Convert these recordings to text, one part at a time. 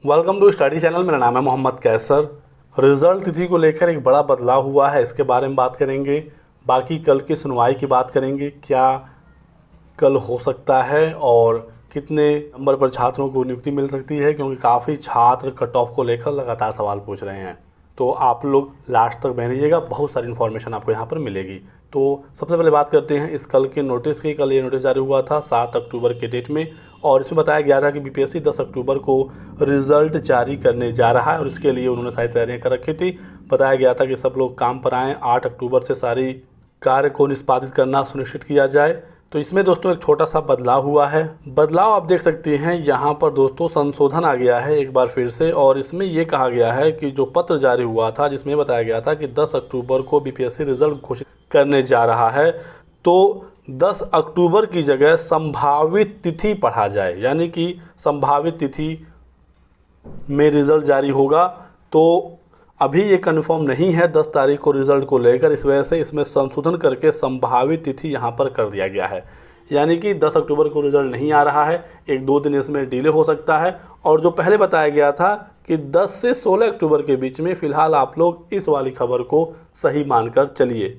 Welcome to study channel. मेरा नाम है मोहम्मद कैसर। रिजल्ट तिथि को लेकर एक बड़ा बदलाव हुआ है, इसके बारे में बात करेंगे। बाकी कल की सुनवाई की बात करेंगे, क्या कल हो सकता है और कितने नंबर पर छात्रों को नियुक्ति मिल सकती है, क्योंकि काफ़ी छात्र कट ऑफ को लेकर लगातार सवाल पूछ रहे हैं। तो आप लोग लास्ट तक बने रहिएगा, बहुत सारी इन्फॉर्मेशन आपको यहाँ पर मिलेगी। तो सबसे पहले बात करते हैं इस कल के नोटिस की। कल ये नोटिस जारी हुआ था 7 अक्टूबर के डेट में, और इसमें बताया गया था कि बीपीएससी 10 अक्टूबर को रिज़ल्ट जारी करने जा रहा है और इसके लिए उन्होंने सारी तैयारियां कर रखी थी। बताया गया था कि सब लोग काम पर आएँ, 8 अक्टूबर से सारी कार्य को निष्पादित करना सुनिश्चित किया जाए। तो इसमें दोस्तों एक छोटा सा बदलाव हुआ है। बदलाव आप देख सकते हैं यहाँ पर दोस्तों, संशोधन आ गया है एक बार फिर से, और इसमें ये कहा गया है कि जो पत्र जारी हुआ था जिसमें बताया गया था कि 10 अक्टूबर को बीपीएससी रिजल्ट घोषित करने जा रहा है, तो 10 अक्टूबर की जगह संभावित तिथि पढ़ा जाए, यानी कि संभावित तिथि में रिजल्ट जारी होगा। तो अभी ये कंफर्म नहीं है 10 तारीख को रिज़ल्ट को लेकर, इस वजह से इसमें संशोधन करके संभावित तिथि यहाँ पर कर दिया गया है। यानी कि 10 अक्टूबर को रिज़ल्ट नहीं आ रहा है, 1-2 दिन इसमें डिले हो सकता है। और जो पहले बताया गया था कि 10 से 16 अक्टूबर के बीच में, फ़िलहाल आप लोग इस वाली खबर को सही मानकर चलिए।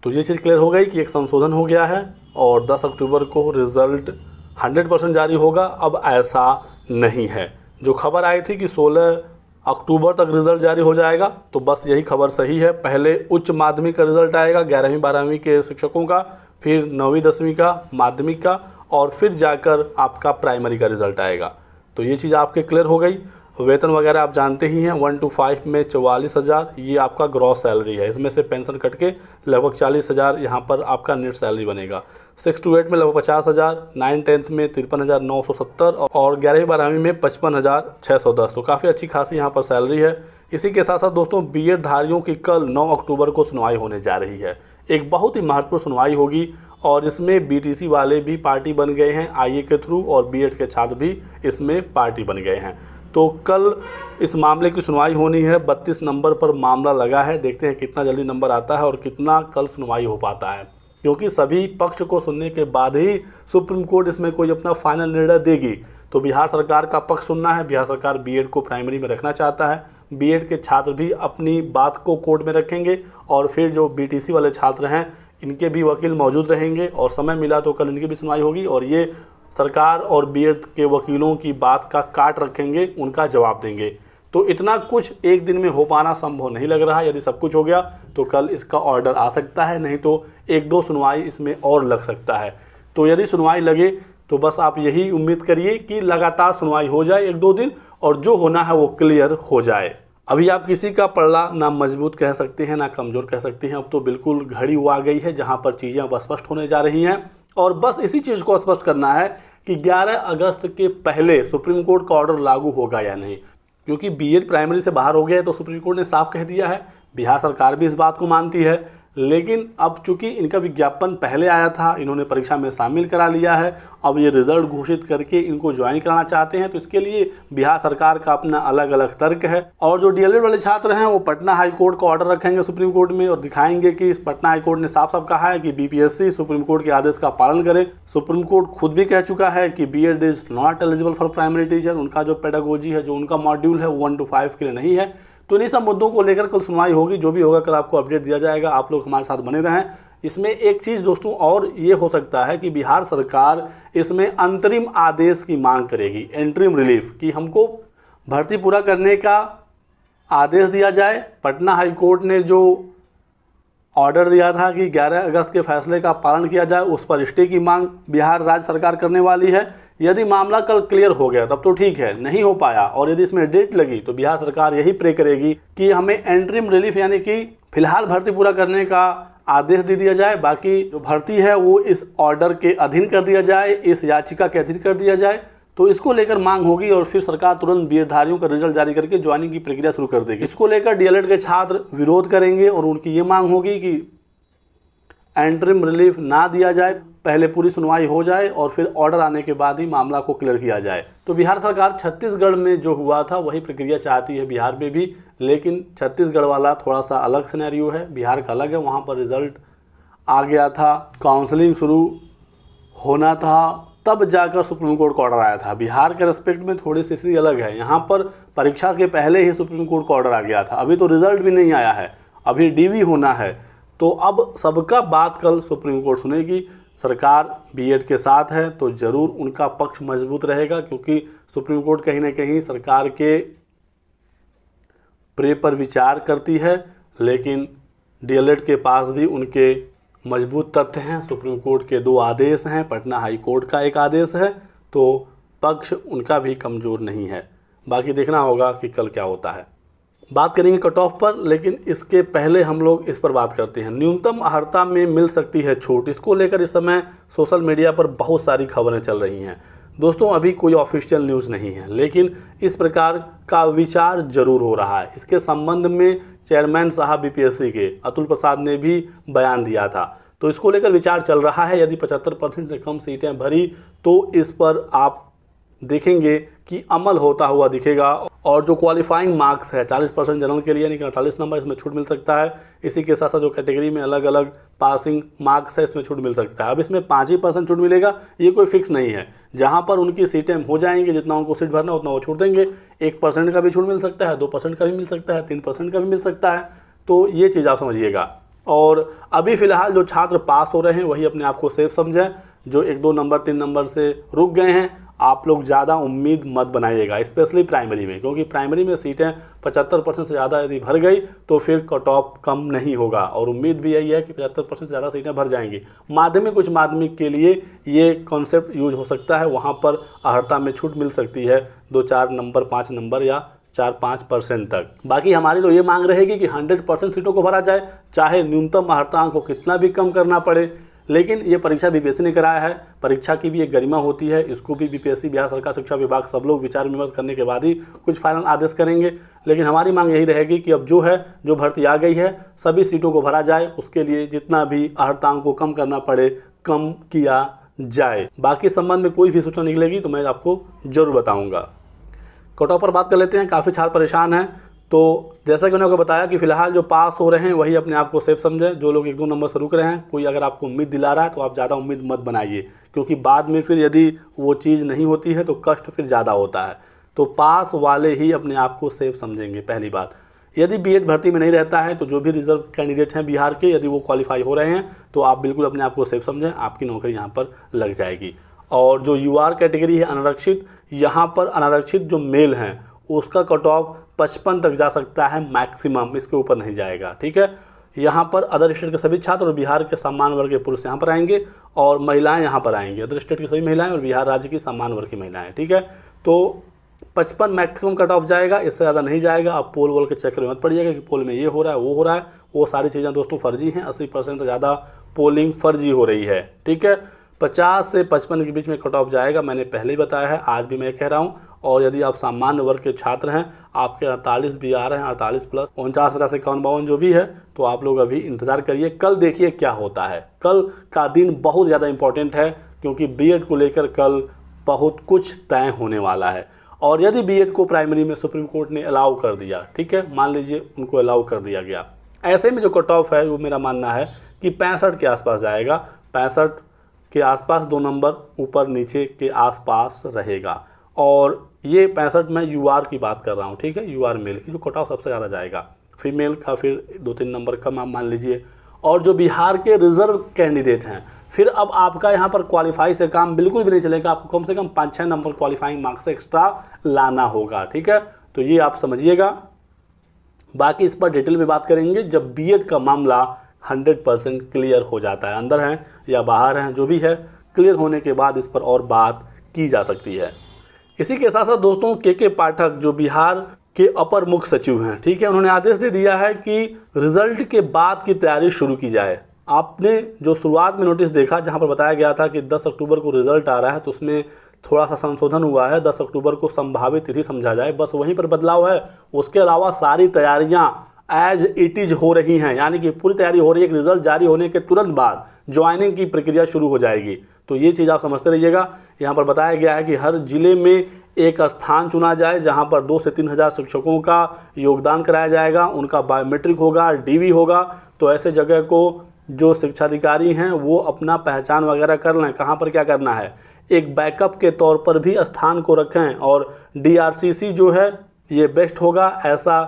तो ये चीज़ क्लियर हो गई कि एक संशोधन हो गया है और 10 अक्टूबर को रिज़ल्ट 100% जारी होगा। अब ऐसा नहीं है, जो खबर आई थी कि 16 अक्टूबर तक रिज़ल्ट जारी हो जाएगा, तो बस यही खबर सही है। पहले उच्च माध्यमिक का रिज़ल्ट आएगा 11वीं 12वीं के शिक्षकों का, फिर 9वीं 10वीं का माध्यमिक का, और फिर जाकर आपका प्राइमरी का रिज़ल्ट आएगा। तो ये चीज़ आपके क्लियर हो गई। वेतन वगैरह आप जानते ही हैं, 1 to 5 में 44,000 ये आपका ग्रॉस सैलरी है। इसमें से पेंशन कट के लगभग 40,000 यहाँ पर आपका नेट सैलरी बनेगा। 6 to 8 में लगभग 50,000, 9-10 में 53,970 और 11वीं 12वीं में 55,610। तो काफ़ी अच्छी खासी यहाँ पर सैलरी है। इसी के साथ साथ दोस्तों, बीएड धारियों की कल 9 अक्टूबर को सुनवाई होने जा रही है। एक बहुत ही महत्वपूर्ण सुनवाई होगी और इसमें बीटीसी वाले भी पार्टी बन गए हैं आईए के थ्रू, और बीएड के छात्र भी इसमें पार्टी बन गए हैं। तो कल इस मामले की सुनवाई होनी है। 32 नंबर पर मामला लगा है, देखते हैं कितना जल्दी नंबर आता है और कितना कल सुनवाई हो पाता है, क्योंकि सभी पक्ष को सुनने के बाद ही सुप्रीम कोर्ट इसमें कोई अपना फाइनल निर्णय देगी। तो बिहार सरकार का पक्ष सुनना है। बिहार सरकार बीएड को प्राइमरी में रखना चाहता है, बीएड के छात्र भी अपनी बात को कोर्ट में रखेंगे, और फिर जो बीटीसी वाले छात्र हैं इनके भी वकील मौजूद रहेंगे, और समय मिला तो कल इनकी भी सुनवाई होगी, और ये सरकार और बीएड के वकीलों की बात का काट रखेंगे, उनका जवाब देंगे। तो इतना कुछ एक दिन में हो पाना संभव नहीं लग रहा है। यदि सब कुछ हो गया तो कल इसका ऑर्डर आ सकता है, नहीं तो 1-2 सुनवाई इसमें और लग सकता है। तो यदि सुनवाई लगे तो बस आप यही उम्मीद करिए कि लगातार सुनवाई हो जाए 1-2 दिन, और जो होना है वो क्लियर हो जाए। अभी आप किसी का पल्ला ना मजबूत कह सकते हैं ना कमज़ोर कह सकते हैं। अब तो बिल्कुल घड़ी वो आ गई है जहाँ पर चीज़ें अब स्पष्ट होने जा रही हैं, और बस इसी चीज़ को स्पष्ट करना है कि 11 अगस्त के पहले सुप्रीम कोर्ट का ऑर्डर लागू होगा या नहीं। क्योंकि बीएड प्राइमरी से बाहर हो गया है, तो सुप्रीम कोर्ट ने साफ कह दिया है। बिहार सरकार भी इस बात को मानती है, लेकिन अब चूंकि इनका विज्ञापन पहले आया था, इन्होंने परीक्षा में शामिल करा लिया है, अब ये रिजल्ट घोषित करके इनको ज्वाइन कराना चाहते हैं, तो इसके लिए बिहार सरकार का अपना अलग अलग तर्क है। और जो डीएलएड वाले छात्र हैं वो पटना हाई कोर्ट का ऑर्डर रखेंगे सुप्रीम कोर्ट में, और दिखाएंगे कि पटना हाई कोर्ट ने साफ साफ कहा है कि बीपीएससी सुप्रीम कोर्ट के आदेश का पालन करे। सुप्रीम कोर्ट खुद भी कह चुका है कि BEd is not eligible for primary teacher. उनका जो पेडागोजी है, जो उनका मॉड्यूल है, 1 to 5 के लिए नहीं है। तो इन्हीं सब मुद्दों को लेकर कल सुनवाई होगी। जो भी होगा कल आपको अपडेट दिया जाएगा। आप लोग हमारे साथ बने रहें। इसमें एक चीज़ दोस्तों और ये हो सकता है कि बिहार सरकार इसमें अंतरिम आदेश की मांग करेगी, इंटरिम रिलीफ, कि हमको भर्ती पूरा करने का आदेश दिया जाए। पटना हाई कोर्ट ने जो ऑर्डर दिया था कि 11 अगस्त के फैसले का पालन किया जाए, उस पर स्टे की मांग बिहार राज्य सरकार करने वाली है। यदि मामला कल क्लियर हो गया तब तो ठीक है, नहीं हो पाया और यदि इसमें डेट लगी तो बिहार सरकार यही प्रे करेगी कि हमें एंट्रीम रिलीफ, यानी कि फिलहाल भर्ती पूरा करने का आदेश दे दिया जाए। बाकी जो भर्ती है वो इस ऑर्डर के अधीन कर दिया जाए, इस याचिका के अधीन कर दिया जाए। तो इसको लेकर मांग होगी और फिर सरकार तुरंत बीएड-धारियों का रिजल्ट जारी करके ज्वाइनिंग की प्रक्रिया शुरू कर देगी। इसको लेकर डीएलएड के छात्र विरोध करेंगे और उनकी ये मांग होगी कि एंट्रीम रिलीफ ना दिया जाए, पहले पूरी सुनवाई हो जाए और फिर ऑर्डर आने के बाद ही मामला को क्लियर किया जाए। तो बिहार सरकार छत्तीसगढ़ में जो हुआ था वही प्रक्रिया चाहती है बिहार में भी, लेकिन छत्तीसगढ़ वाला थोड़ा सा अलग सिनेरियो है, बिहार का अलग है। वहाँ पर रिजल्ट आ गया था, काउंसलिंग शुरू होना था, तब जाकर सुप्रीम कोर्ट का ऑर्डर आया था। बिहार के रेस्पेक्ट में थोड़ी सी स्थिति अलग है, यहाँ पर परीक्षा के पहले ही सुप्रीम कोर्ट का ऑर्डर आ गया था, अभी तो रिजल्ट भी नहीं आया है, अभी डीवी होना है। तो अब सबका बात कल सुप्रीम कोर्ट सुनेगी। सरकार बीएड के साथ है तो ज़रूर उनका पक्ष मजबूत रहेगा, क्योंकि सुप्रीम कोर्ट कहीं ना कहीं सरकार के प्रे पर विचार करती है, लेकिन डीएलएड के पास भी उनके मजबूत तथ्य हैं। सुप्रीम कोर्ट के 2 आदेश हैं, पटना हाई कोर्ट का एक आदेश है, तो पक्ष उनका भी कमज़ोर नहीं है। बाकी देखना होगा कि कल क्या होता है। बात करेंगे कट ऑफ पर, लेकिन इसके पहले हम लोग इस पर बात करते हैं। न्यूनतम अर्हता में मिल सकती है छूट, इसको लेकर इस समय सोशल मीडिया पर बहुत सारी खबरें चल रही हैं। दोस्तों अभी कोई ऑफिशियल न्यूज़ नहीं है, लेकिन इस प्रकार का विचार जरूर हो रहा है। इसके संबंध में चेयरमैन साहब बीपीएससी के अतुल प्रसाद ने भी बयान दिया था, तो इसको लेकर विचार चल रहा है। यदि 75% से कम सीटें भरी तो इस पर आप देखेंगे कि अमल होता हुआ दिखेगा। और जो क्वालिफाइंग मार्क्स है 40% जनरल के लिए यानी कि 48 नंबर, इसमें छूट मिल सकता है। इसी के साथ साथ जो कैटेगरी में अलग अलग पासिंग मार्क्स है इसमें छूट मिल सकता है। अब इसमें 5 ही % छूट मिलेगा, ये कोई फिक्स नहीं है। जहाँ पर उनकी सीटें हो जाएंगी, जितना उनको सीट भरना उतना वो छूट देंगे। 1% का भी छूट मिल सकता है, 2% का भी मिल सकता है, 3% का भी मिल सकता है। तो ये चीज़ आप समझिएगा। और अभी फ़िलहाल जो छात्र पास हो रहे हैं वही अपने आप को सेफ समझें। जो 1-2 नंबर 3 नंबर से रुक गए हैं, आप लोग ज़्यादा उम्मीद मत बनाइएगा, स्पेशली प्राइमरी में, क्योंकि प्राइमरी में सीटें 75% से ज़्यादा यदि भर गई तो फिर कट ऑफ कम नहीं होगा। और उम्मीद भी यही है कि 75% से ज़्यादा सीटें भर जाएंगी। माध्यमिक उच्च माध्यमिक के लिए ये कॉन्सेप्ट यूज हो सकता है, वहाँ पर अर्हता में छूट मिल सकती है 2-4 नंबर, 5 नंबर या 4-5% तक। बाकी हमारी तो ये मांग रहेगी कि 100% सीटों को भरा जाए, चाहे न्यूनतम अर्हतांक को कितना भी कम करना पड़े। लेकिन ये परीक्षा बीपीएससी ने कराया है, परीक्षा की भी एक गरिमा होती है, इसको भी बीपीएससी, बिहार सरकार शिक्षा विभाग सब लोग विचार विमर्श करने के बाद ही कुछ फाइनल आदेश करेंगे। लेकिन हमारी मांग यही रहेगी कि अब जो भर्ती आ गई है सभी सीटों को भरा जाए, उसके लिए जितना भी अर्हतांक को कम करना पड़े कम किया जाए। बाकी संबंध में कोई भी सूचना निकलेगी तो मैं आपको जरूर बताऊँगा। कट ऑफ पर बात कर लेते हैं। काफ़ी छात्र परेशान हैं, तो जैसा कि मैंने आपको बताया कि फ़िलहाल जो पास हो रहे हैं वही अपने आप को सेफ समझें। जो लोग 1-2 नंबर से रुक रहे हैं, कोई अगर आपको उम्मीद दिला रहा है तो आप ज़्यादा उम्मीद मत बनाइए, क्योंकि बाद में फिर यदि वो चीज़ नहीं होती है तो कष्ट फिर ज़्यादा होता है। तो पास वाले ही अपने आप को सेफ समझेंगे। पहली बात, यदि बीएड भर्ती में नहीं रहता है तो जो भी रिजर्व कैंडिडेट हैं बिहार के, यदि वो क्वालिफाई हो रहे हैं तो आप बिल्कुल अपने आप को सेफ समझें, आपकी नौकरी यहाँ पर लग जाएगी। और जो यूआर कैटेगरी है अनारक्षित, यहाँ पर अनारक्षित जो मेल हैं उसका कट ऑफ 55 तक जा सकता है मैक्सिमम, इसके ऊपर नहीं जाएगा। ठीक है, यहाँ पर अदर स्टेट के सभी छात्र और बिहार के सामान्य वर्ग के पुरुष यहाँ पर आएंगे और महिलाएं यहाँ पर आएंगी। अदर स्टेट की सभी महिलाएं और बिहार राज्य की सामान्य वर्ग की महिलाएं। ठीक है, तो 55 मैक्सिमम कट ऑफ जाएगा, इससे ज़्यादा नहीं जाएगा। आप पोल वोल के चक्कर में मत पड़िएगा कि पोल में ये हो रहा है वो हो रहा है, वो सारी चीज़ें दोस्तों फर्जी हैं। 80% से ज़्यादा पोलिंग फर्जी हो रही है। ठीक है, 50 से 55 के बीच में कट ऑफ जाएगा, मैंने पहले ही बताया है, आज भी मैं कह रहा हूँ। और यदि आप सामान्य वर्ग के छात्र हैं, आपके 48 भी आ रहे हैं, 48 प्लस 49, 50, 51, 52 जो भी है, तो आप लोग अभी इंतज़ार करिए। कल देखिए क्या होता है। कल का दिन बहुत ज़्यादा इंपॉर्टेंट है, क्योंकि बीएड को लेकर कल बहुत कुछ तय होने वाला है। और यदि बीएड को प्राइमरी में सुप्रीम कोर्ट ने अलाउ कर दिया, ठीक है, मान लीजिए उनको अलाउ कर दिया गया, ऐसे में जो कट ऑफ है वो मेरा मानना है कि 65 के आसपास जाएगा। 65 के आसपास 2 नंबर ऊपर नीचे के आसपास रहेगा। और ये 65 में यूआर की बात कर रहा हूँ। ठीक है, यूआर मेल की जो कट ऑफ सबसे ज़्यादा जाएगा, फीमेल का फिर 2-3 नंबर कम आप मान लीजिए। और जो बिहार के रिजर्व कैंडिडेट हैं, फिर अब आपका यहाँ पर क्वालिफाई से काम बिल्कुल भी नहीं चलेगा, आपको कम से कम 5-6 नंबर क्वालिफाइंग मार्क्स से एक्स्ट्रा लाना होगा। ठीक है, तो ये आप समझिएगा। बाकी इस पर डिटेल में बात करेंगे जब बीएड का मामला 100% क्लियर हो जाता है। अंदर हैं या बाहर हैं, जो भी है, क्लियर होने के बाद इस पर और बात की जा सकती है। इसी के साथ साथ दोस्तों के पाठक जो बिहार के अपर मुख्य सचिव हैं, ठीक है, उन्होंने आदेश दे दिया है कि रिजल्ट के बाद की तैयारी शुरू की जाए। आपने जो शुरुआत में नोटिस देखा जहां पर बताया गया था कि 10 अक्टूबर को रिजल्ट आ रहा है, तो उसमें थोड़ा सा संशोधन हुआ है, 10 अक्टूबर को संभावित तिथि समझा जाए, बस वहीं पर बदलाव है। उसके अलावा सारी तैयारियां एज इट इज हो रही हैं, यानी कि पूरी तैयारी हो रही है कि रिजल्ट जारी होने के तुरंत बाद ज्वाइनिंग की प्रक्रिया शुरू हो जाएगी। तो ये चीज़ आप समझते रहिएगा। यहाँ पर बताया गया है कि हर जिले में एक स्थान चुना जाए जहाँ पर 2 से 3 हज़ार शिक्षकों का योगदान कराया जाएगा, उनका बायोमेट्रिक होगा, डीवी होगा। तो ऐसे जगह को जो शिक्षाधिकारी हैं वो अपना पहचान वगैरह कर लें, कहाँ पर क्या करना है। एक बैकअप के तौर पर भी स्थान को रखें। और DRCC जो है ये बेस्ट होगा, ऐसा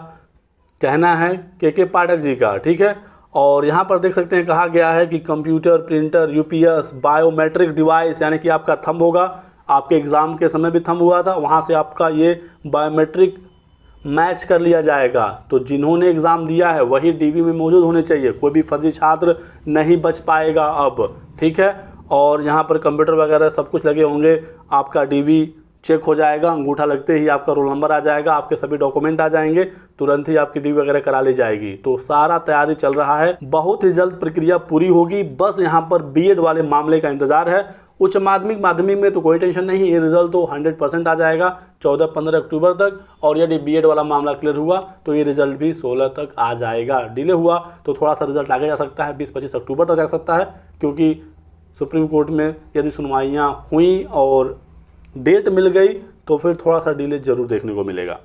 कहना है के पाठक जी का, ठीक है। और यहाँ पर देख सकते हैं कहा गया है कि computer, printer, UPS, biometric device, यानी कि आपका थंब होगा, आपके एग्ज़ाम के समय भी थंब हुआ था, वहाँ से आपका ये बायोमेट्रिक मैच कर लिया जाएगा। तो जिन्होंने एग्ज़ाम दिया है वही DB में मौजूद होने चाहिए, कोई भी फर्जी छात्र नहीं बच पाएगा अब, ठीक है। और यहाँ पर कंप्यूटर वगैरह सब कुछ लगे होंगे, आपका DB चेक हो जाएगा, अंगूठा लगते ही आपका रोल नंबर आ जाएगा, आपके सभी डॉक्यूमेंट आ जाएंगे, तुरंत ही आपकी DB वगैरह करा ली जाएगी। तो सारा तैयारी चल रहा है, बहुत ही जल्द प्रक्रिया पूरी होगी। बस यहाँ पर BEd वाले मामले का इंतजार है। उच्च माध्यमिक में तो कोई टेंशन नहीं, ये रिजल्ट तो 100% आ जाएगा 14-15 अक्टूबर तक। और यदि BEd वाला मामला क्लियर हुआ तो ये रिजल्ट भी 16 तक आ जाएगा। डिले हुआ तो थोड़ा सा रिजल्ट आगे जा सकता है, 20-25 अक्टूबर तक जा सकता है, क्योंकि सुप्रीम कोर्ट में यदि सुनवाइयाँ हुई और डेट मिल गई तो फिर थोड़ा सा डिले जरूर देखने को मिलेगा।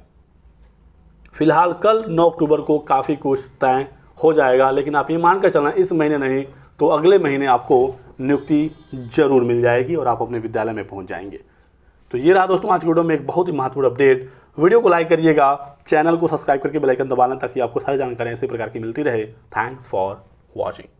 फिलहाल कल 9 अक्टूबर को काफ़ी कुछ तय हो जाएगा, लेकिन आप ये मान कर चलना इस महीने नहीं तो अगले महीने आपको नियुक्ति जरूर मिल जाएगी और आप अपने विद्यालय में पहुंच जाएंगे। तो ये रहा दोस्तों आज की वीडियो में एक बहुत ही महत्वपूर्ण अपडेट। वीडियो को लाइक करिएगा, चैनल को सब्सक्राइब करके बेल आइकन दबा लें ताकि आपको सारी जानकारी इसी प्रकार की मिलती रहे। Thanks for watching.